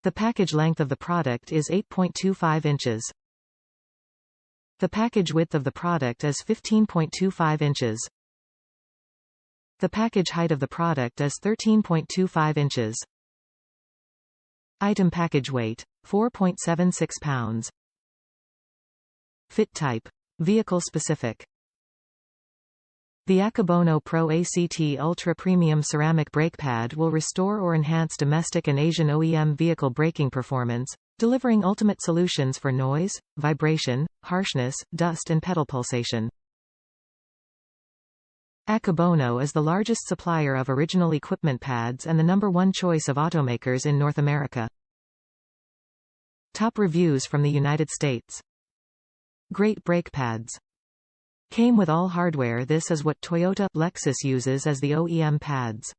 The package length of the product is 8.25 inches. The package width of the product is 15.25 inches. The package height of the product is 13.25 inches. Item package weight, 4.76 pounds. Fit type, vehicle specific. The Akebono Pro ACT Ultra Premium Ceramic Brake Pad will restore or enhance domestic and Asian OEM vehicle braking performance, delivering ultimate solutions for noise, vibration, harshness, dust and pedal pulsation. Akebono is the largest supplier of original equipment pads and the #1 choice of automakers in North America. Top reviews from the United States. Great brake pads. Came with all hardware. This is what Toyota, Lexus uses as the OEM pads.